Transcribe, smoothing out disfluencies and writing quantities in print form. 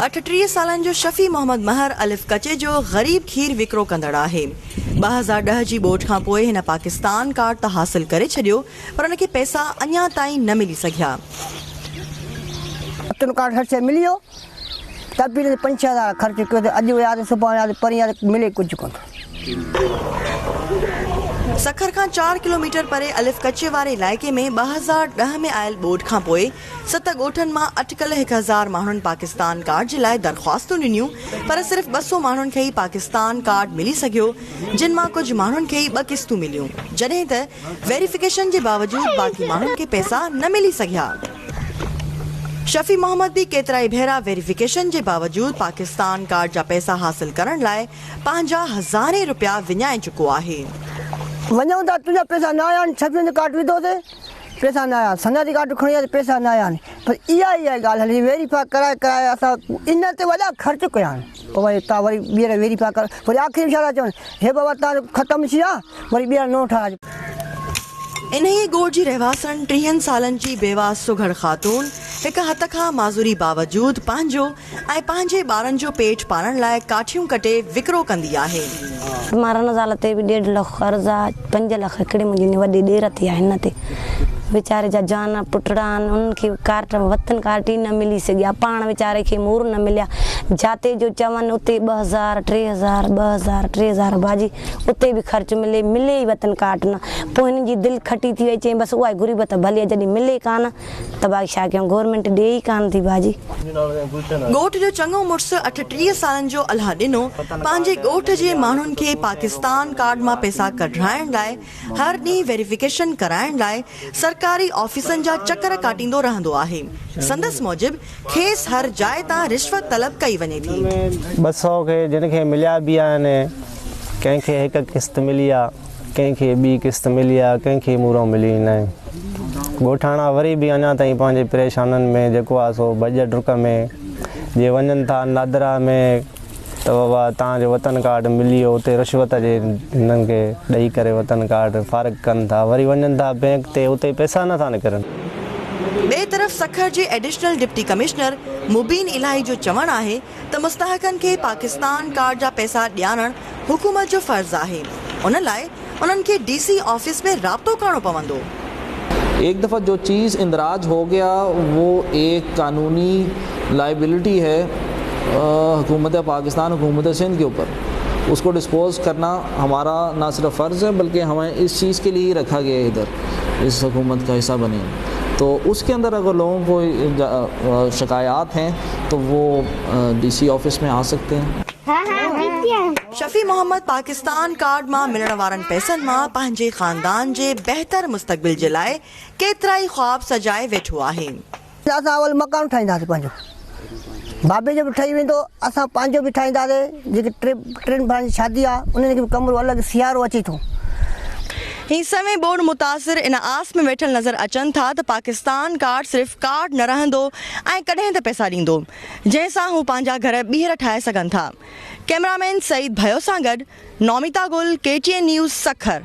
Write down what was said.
38 सालनि जो शफ़ी मोहम्मद महर अलिफ कचे जो ग़रीब खीर विकिरो कंदड़ आहे। 2010 जी ॿोॾ खां पोइ हिन पाकिस्तान कार्ड त हासिल करे छॾियो, पर हुनखे पैसा अञा ताईं न मिली सघिया। कार्ड हर शइ मिली वियो, त बि 5-6 हज़ार ख़र्च कयो, अॼु वियासीं सुभाणे वियासीं परीहं मिले कुझु कोन। सखर खां 4 किलोमीटर परे अलिफ कचे वारे इलाइक़े में 2010 में आयल ॿोॾ खां पोइ 7 ॻोठनि मां अटकल 1000 माण्हुनि पाकिस्तान कार्ड जे लाइ दरख़्वास्तूं ॾिनियूं, पर सिर्फ़ 200 माण्हुनि खे ई पाकिस्तान कार्ड मिली सघियो, जिन मां कुझु माण्हुनि खे ई 2 क़िस्तूं मिलियूं, जॾहिं त वेरिफिकेशन जे बावजूदि बाक़ी माण्हुनि खे पैसा न मिली सघिया। शफ़ी मोहम्मद भी केतिरा ई भेरा वेरिफिकेशन जे बावजूदि पाकिस्तान कार्ड जा पैसा हासिल करण लाइ पंहिंजा हज़ारे रुपया विञाए चुको आहे। वञूं था, तुंहिंजा पैसा न आया आहिनि, छवीहनि जो कार्ड विधोसीं, पैसा न आया, संजा जी कार्ड खणी आया, पैसा न आया आहिनि, पर इहा ॻाल्हि हली वेरीफाई कराए असां इन ते वॾा ख़र्च कया आहिनि। पोइ वरी तव्हां वरी ॿीहर वेरीफाई कर, वरी आख़िरी में छा था चवनि, हे बाबा तव्हां ख़तमु थी विया, वरी ॿीहर नओं ठाहे। इन ई ॻोठ जी रहवासन 30 सालनि जी बेवा सुघड़ ख़ातून हिक हथ खां माज़ूरी बावजूदि पंहिंजो ऐं पंहिंजे ॿारनि जो पेट पालण लाइ काठियूं कटे विकिरो कंदी आहे। मरण ज़ाल ते बि 1.5 लख कर्ज़ आहे, 5 लख हिकिड़े मुंहिंजी वॾी ॾेर थी आहे हिन ते। वीचारे जा जान पुटड़ा आहिनि, उन्हनि खे कार्ड वतन कार्ड ई न मिली सघिया, पाण वीचारे खे मोर न मिलिया, जाते जो चवनि उते 2000 3000 2000 3000 भाॼी उते बि ख़र्च मिले ई वतन कार्ड न। पोइ हिननि जी दिलि खटी थी वई, चई बसि उहा गुरीब त भली, जॾहिं मिले कान त भाई छा कयूं, गवर्नमेंट ॾे ई कान थी भाॼी। ॻोठ जो चङो मुड़ुसु 38 सालनि जो अलाह ॾिनो पंहिंजे ॻोठ जे माण्हुनि खे पाकिस्तान कार्ड मां पैसा कढाइण लाइ हर ॾींहुं वेरिफिकेशन कराइण लाइ सरकारी ऑफिसनि जा चकर काटींदो रहंदो आहे। संदसि मूजिबि खेसि हर जाइ तां रिश्वत तलब कई वञे थी। 200 खे जिनखे मिलिया बि आहिनि, कंहिंखे हिकु क़िस्त मिली आहे, कंहिंखे ॿी क़िस्त मिली आहे, कंहिंखे मूरो मिली न आहे। ॻोठाणा वरी बि अञा ताईं पंहिंजे परेशाननि में जेको आहे सो भॼ डुक में जे वञनि था नादरा में त बाबा तव्हांजो वतन कार्ड मिली वियो, उते रिश्वत जे हिननि खे ॾेई करे वतन कार्ड फारग कनि था, वरी वञनि था बैंक ते, उते पैसा नथा निकिरनि। ॿिए तरफ़ सखर जे एडिशनल डिप्टी कमिश्नर मुबीन इलाही जो चवणु आहे त मुस्तहक़नि खे पाकिस्तान कार्ड जा पैसा ॾियारणु हुकूमत जो फ़र्ज़ु आहे, उन लाइ उन्हनि खे DC ऑफिस में राब्तो करणो पवंदो। एक दफ़ा जो चीज़ इंदराज हो गया वो एक कानूनी लाइबिलिटी है हुकूमत पाकिस्तान, हुकूमत सिंध के ऊपर, उसको डिस्पोज करना हमारा ना सिर्फ फ़र्ज़ है बल्कि हमें इस चीज़ के लिए ही रखा गया है, इधर इस हुकूमत का हिस्सा बने। तो उसके अंदर अगर लोगों को शिकायत हैं तो वो DC ऑफिस में आ सकते हैं। शफ़ी मोहम्मद पाकिस्तान कार्ड मां मिलण वारनि पैसनि मां पंहिंजे ख़ानदान जे बहितर मुस्तक़बिल जे लाइ केतिरा ई ख्वाब सजाए वेठो आहे। असां अवल मकान ठाहींदासीं पंहिंजो, बाबे जो बि ठही वेंदो, असां पंहिंजो बि ठाहींदासीं, जेके टिनि भाउरनि जी शादी आहे उन्हनि खे बि कमरो अलॻि सियारो अचे थो। ही समय बोर्ड मुतासिर इन आस में वेठल नज़र अचनि था त पाकिस्तान कार्ड सिर्फ़ कार्ड न रहंदो ऐं कॾहिं त पैसा ॾींदो, जंहिंसां हू पंहिंजा घर ॿीहर ठाहे सघनि था। कैमरामैन सईद भयो सां गॾु नौमिता गुल, KTN न्यूज़ सखर।